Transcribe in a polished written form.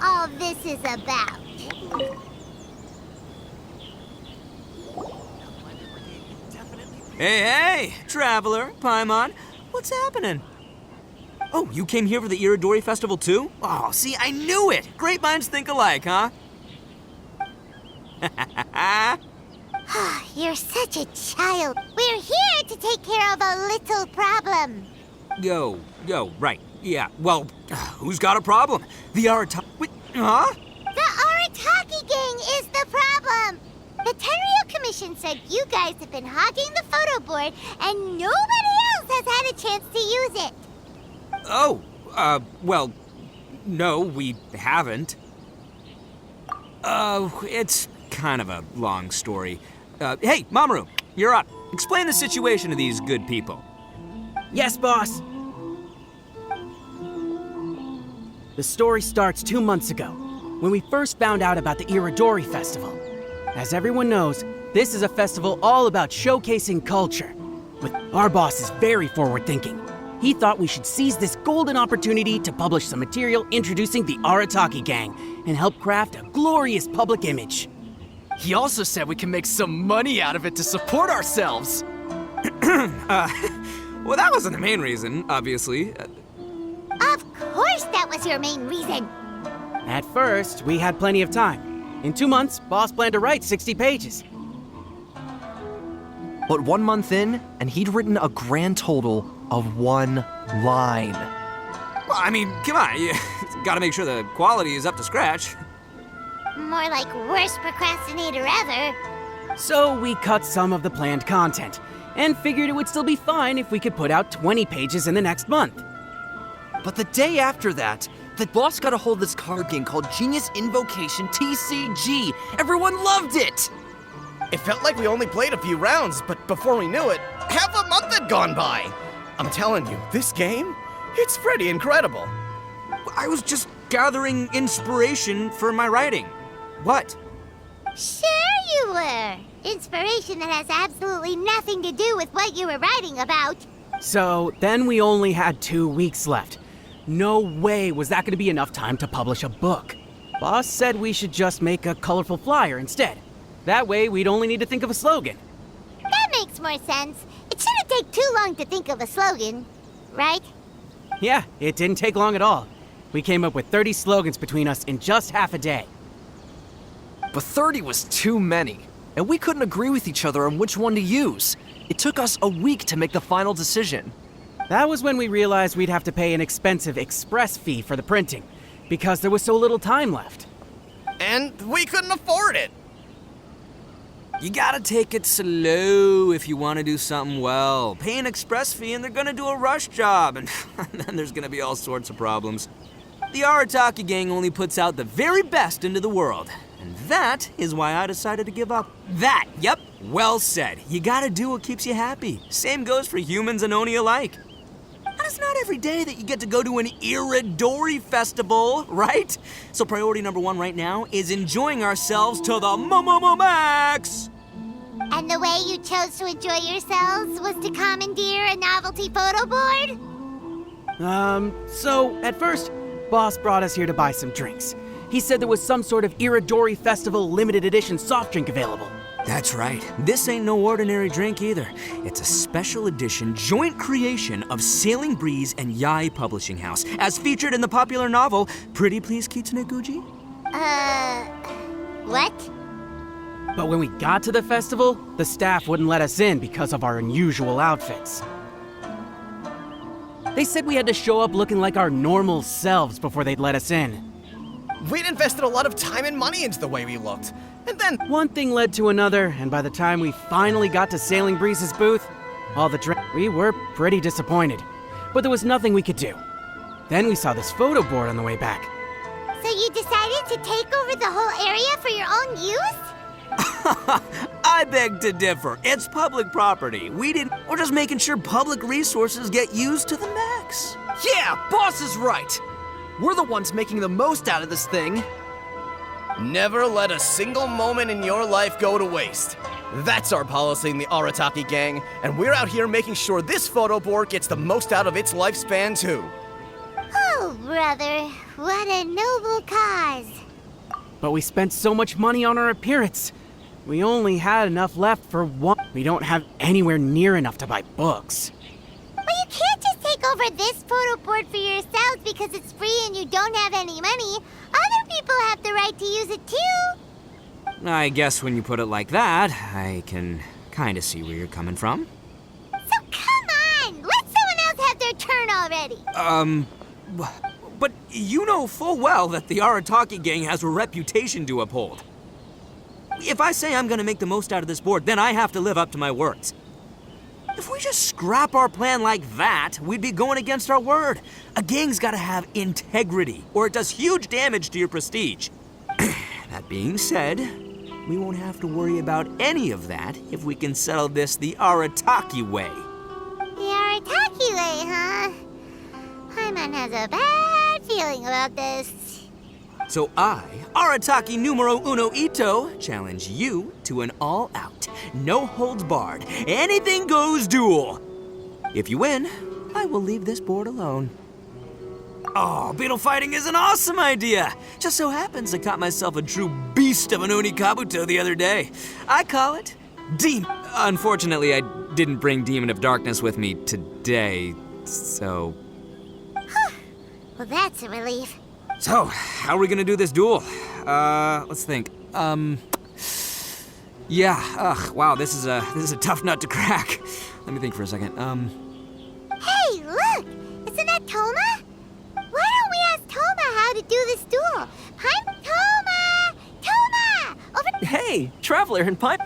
all this is about. Hey, Traveler, Paimon, what's happening? Oh, you came here for the Iridori Festival too? Oh, see, I knew it! Great minds think alike, huh? You're such a child. We're here to take care of a little problem. Yo, right. Yeah, well, who's got a problem? The Arataki... Wait, huh? The Arataki gang is the problem. The Tenryo Commission said you guys have been hogging the photo board and nobody else has had a chance to use it. Oh, well, no, we haven't. It's kind of a long story. Hey, Mamoru, you're up. Explain the situation to these good people. Yes, boss. The story starts 2 months ago, when we first found out about the Iridori Festival. As everyone knows, this is a festival all about showcasing culture. But our boss is very forward-thinking. He thought we should seize this golden opportunity to publish some material introducing the Arataki gang and help craft a glorious public image. He also said we can make some money out of it to support ourselves. Well, that wasn't the main reason, obviously. Of course that was your main reason. At first, we had plenty of time. In 2 months, boss planned to write 60 pages. But 1 month in, and he'd written a grand total of 1 line. Well, I mean, come on, you gotta make sure the quality is up to scratch. More like worst procrastinator ever. So we cut some of the planned content, and figured it would still be fine if we could put out 20 pages in the next month. But the day after that, the boss got a hold of this card game called Genius Invocation TCG. Everyone loved it! It felt like we only played a few rounds, but before we knew it, half a month had gone by. I'm telling you, this game, it's pretty incredible. I was just gathering inspiration for my writing. What? Sure you were. Inspiration that has absolutely nothing to do with what you were writing about. So then we only had 2 weeks left. No way was that going to be enough time to publish a book. Boss said we should just make a colorful flyer instead. That way we'd only need to think of a slogan. That makes more sense. It shouldn't take too long to think of a slogan, right? Yeah, it didn't take long at all. We came up with 30 slogans between us in just half a day. But 30 was too many, and we couldn't agree with each other on which one to use. It took us a week to make the final decision. That was when we realized we'd have to pay an expensive express fee for the printing, because there was so little time left. And we couldn't afford it. You gotta take it slow if you want to do something well. Pay an express fee and they're gonna do a rush job, and then there's gonna be all sorts of problems. The Arataki gang only puts out the very best into the world, and that is why I decided to give up. That, yep, well said. You gotta do what keeps you happy. Same goes for humans and Oni alike. And it's not every day that you get to go to an Iridori festival, right? So priority number 1 right now is enjoying ourselves to the max! And the way you chose to enjoy yourselves was to commandeer a novelty photo board? So at first, boss brought us here to buy some drinks. He said there was some sort of Iridori Festival limited edition soft drink available. That's right. This ain't no ordinary drink either. It's a special edition joint creation of Sailing Breeze and Yai Publishing House, as featured in the popular novel Pretty Please Kitsune Guji. What? But when we got to the festival, the staff wouldn't let us in because of our unusual outfits. They said we had to show up looking like our normal selves before they'd let us in. We'd invested a lot of time and money into the way we looked. And then, One thing led to another, and by the time we finally got to Sailing Breeze's booth, we were pretty disappointed. But there was nothing we could do. Then we saw this photo board on the way back. So you decided to take over the whole area for your own use? I beg to differ. It's public property. We're just making sure public resources get used to the max. Yeah, boss is right! We're the ones making the most out of this thing. never let a single moment in your life go to waste. That's our policy in the Arataki gang, and we're out here making sure this photo board gets the most out of its lifespan too. Oh, Oh, brother, what a noble cause. But we spent so much money on our appearance. We only had enough left for one. We don't have anywhere near enough to buy books. But you can't just take over this photo board for yourselves because it's free and you don't have any money. Other people have the right to use it too. I guess when you put it like that, I can kind of see where you're coming from. So come on, let someone else have their turn already. But you know full well that the Arataki gang has a reputation to uphold. If I say I'm gonna make the most out of this board, then I have to live up to my words. If we just scrap our plan like that, we'd be going against our word. A gang's gotta have integrity, or it does huge damage to your prestige. That being said, we won't have to worry about any of that if we can settle this the Arataki way. The Arataki way, huh? Paimon has a bad feeling about this. So I, Arataki numero uno Ito, challenge you to an all-out, no-holds-barred, anything-goes duel. If you win, I will leave this board alone. Oh, beetle fighting is an awesome idea! Just so happens I caught myself a true beast of an Oni Kabuto the other day. I call it Demon. Unfortunately, I didn't bring Demon of Darkness with me today, so... Well, that's a relief. So, how are we gonna do this duel? Let's think. Yeah, wow, this is a tough nut to crack. Let me think for a second. Hey, look! Isn't that Toma? Why don't we ask Toma how to do this duel? Hi, Toma! Toma! Over... Hey, Traveler and Pipe.